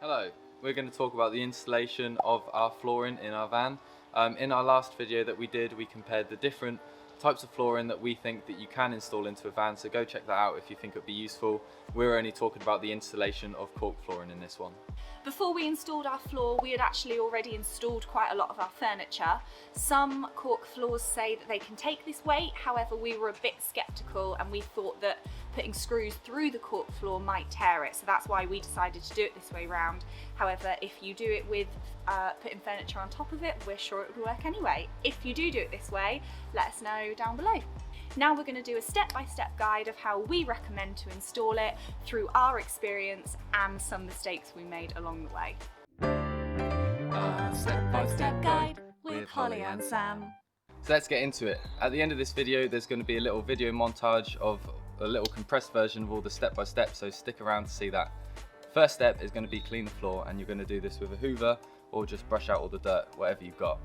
Hello, we're going to talk about the installation of our flooring in our van. In our last video that we did, we compared the different types of flooring that we think that you can install into a van, so go check that out if you think it would be useful. We're only talking about the installation of cork flooring in this one. Before we installed our floor, we had actually already installed quite a lot of our furniture. Some cork floors say that they can take this weight, however we were a bit sceptical and we thought that putting screws through the cork floor might tear it, so that's why we decided to do it this way round. However, if you do it with putting furniture on top of it, we're sure it would work anyway. If you do it this way, let us know down below. Now we're going to do a step-by-step guide of how we recommend to install it through our experience and some mistakes we made along the way. Step-by-step guide with Holly and Sam. So let's get into it. At the end of this video, there's going to be a little video montage of a little compressed version of all the step-by-step, so stick around to see that. First step is going to be clean the floor, and you're going to do this with a hoover or just brush out all the dirt, whatever you've got.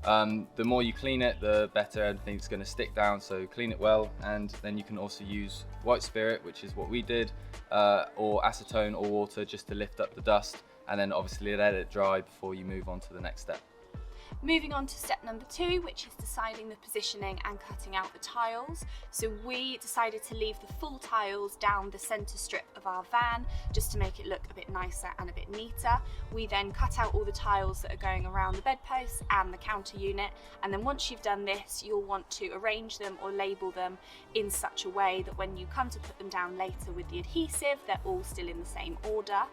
The more you clean it, the better everything's going to stick down, so clean it well. And then you can also use white spirit, which is what we did, or acetone or water just to lift up the dust, and then obviously let it dry before you move on to the next step. Moving on to step number 2, which is deciding the positioning and cutting out the tiles. So we decided to leave the full tiles down the centre strip of our van just to make it look a bit nicer and a bit neater. We then cut out all the tiles that are going around the bedposts and the counter unit, and then once you've done this, you'll want to arrange them or label them in such a way that when you come to put them down later with the adhesive, they're all still in the same order.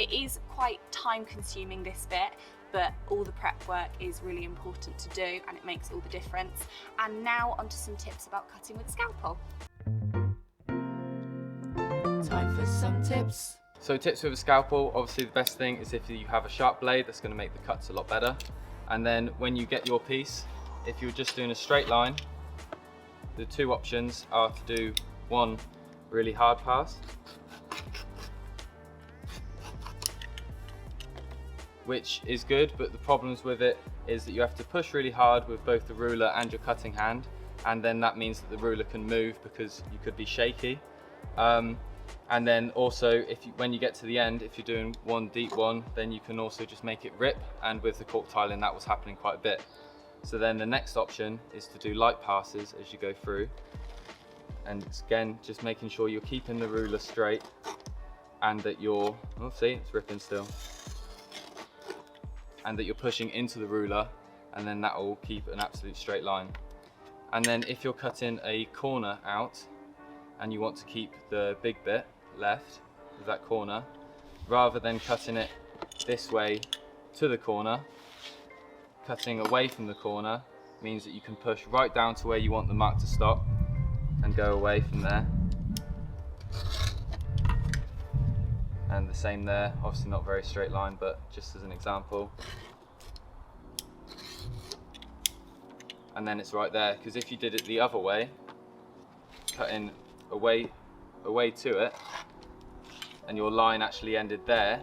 It is quite time consuming, this bit, but all the prep work is really important to do and it makes all the difference. And now onto some tips about cutting with a scalpel. Time for some tips. So tips with a scalpel, obviously the best thing is if you have a sharp blade, that's going to make the cuts a lot better. And then when you get your piece, if you're just doing a straight line, the two options are to do one really hard pass, which is good, but the problems with it is that you have to push really hard with both the ruler and your cutting hand, and then that means that the ruler can move because you could be shaky. And then also, when you get to the end, if you're doing one deep one, then you can also just make it rip, and with the cork tiling that was happening quite a bit. So then the next option is to do light passes as you go through, and it's, again, just making sure you're keeping the ruler straight and that you're, oh see, it's ripping still, and that you're pushing into the ruler, and then that will keep an absolute straight line. And then if you're cutting a corner out and you want to keep the big bit left with that corner, rather than cutting it this way to the corner, cutting away from the corner means that you can push right down to where you want the mark to stop and go away from there. And the same there, obviously not very straight line, but just as an example. And then it's right there, because if you did it the other way, cutting away to it, and your line actually ended there,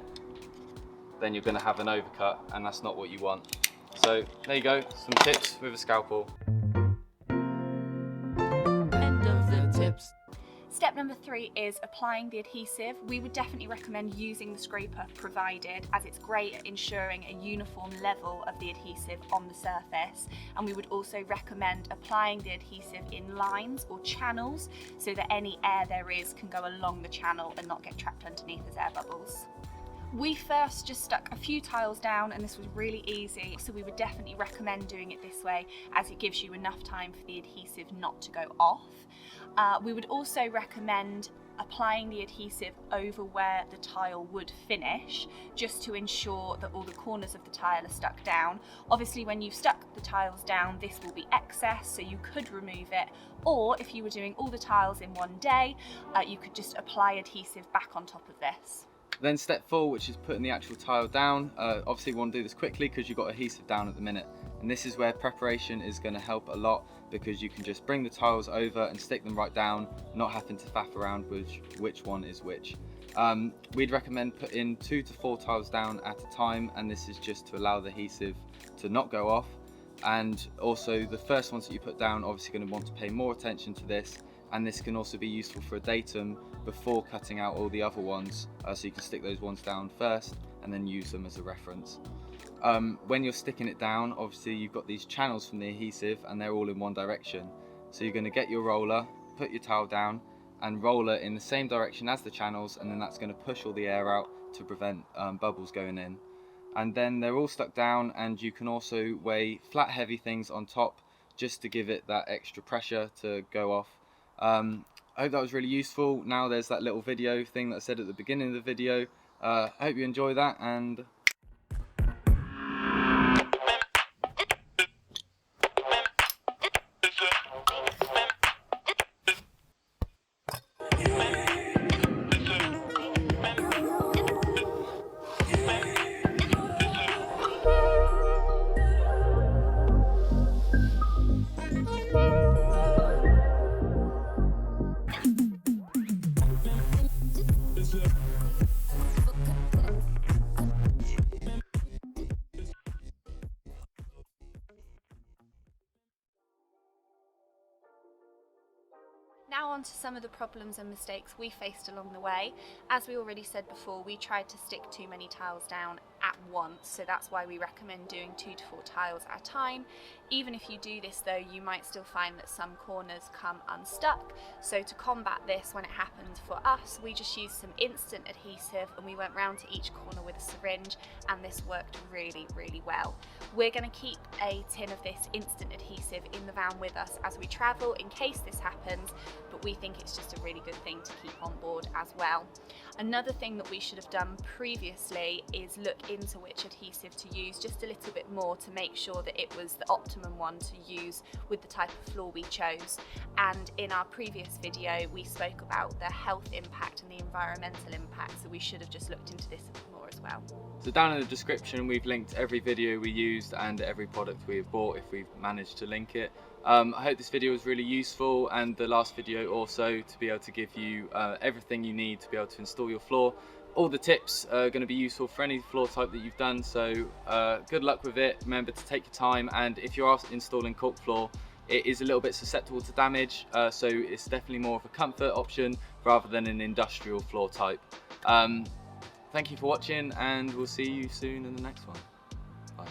then you're going to have an overcut, and that's not what you want. So there you go, some tips with a scalpel. End of the tips. Step number 3 is applying the adhesive. We would definitely recommend using the scraper provided, as it's great at ensuring a uniform level of the adhesive on the surface. And we would also recommend applying the adhesive in lines or channels so that any air there is can go along the channel and not get trapped underneath as air bubbles. We first just stuck a few tiles down and this was really easy, so we would definitely recommend doing it this way as it gives you enough time for the adhesive not to go off. We would also recommend applying the adhesive over where the tile would finish, just to ensure that all the corners of the tile are stuck down. Obviously when you've stuck the tiles down, this will be excess, so you could remove it, or if you were doing all the tiles in one day, you could just apply adhesive back on top of this. Then step 4, which is putting the actual tile down. Obviously we want to do this quickly because you've got adhesive down at the minute. And this is where preparation is going to help a lot, because you can just bring the tiles over and stick them right down, not having to faff around with which one is which. We'd recommend putting 2 to 4 tiles down at a time, and this is just to allow the adhesive to not go off. And also the first ones that you put down, obviously going to want to pay more attention to this, and this can also be useful for a datum before cutting out all the other ones, so you can stick those ones down first and then use them as a reference. When you're sticking it down, obviously you've got these channels from the adhesive and they're all in one direction. So you're going to get your roller, put your towel down and roll it in the same direction as the channels, and then that's going to push all the air out to prevent bubbles going in. And then they're all stuck down, and you can also weigh flat heavy things on top just to give it that extra pressure to go off. I hope that was really useful. Now there's that little video thing that I said at the beginning of the video. I hope you enjoy that, and now on to some of the problems and mistakes we faced along the way. As we already said before, we tried to stick too many tiles down at once, so that's why we recommend doing 2 to 4 tiles at a time. Even if you do this though, you might still find that some corners come unstuck. So to combat this when it happens for us, we just used some instant adhesive and we went round to each corner with a syringe, and this worked really, really well. We're going to keep a tin of this instant adhesive in the van with us as we travel in case this happens, but we think it's just a really good thing to keep on board as well. Another thing that we should have done previously is look into which adhesive to use just a little bit more to make sure that it was the optimum one to use with the type of floor we chose. And in our previous video we spoke about the health impact and the environmental impact, so we should have just looked into this a bit more as well. so down in the description we've linked every video we used and every product we've bought if we've managed to link it. I hope this video was really useful, and the last video also, to be able to give you everything you need to be able to install your floor. All the tips are going to be useful for any floor type that you've done, so good luck with it. Remember to take your time, and if you are installing cork floor, it is a little bit susceptible to damage, so it's definitely more of a comfort option rather than an industrial floor type. Thank you for watching, and we'll see you soon in the next one. Bye.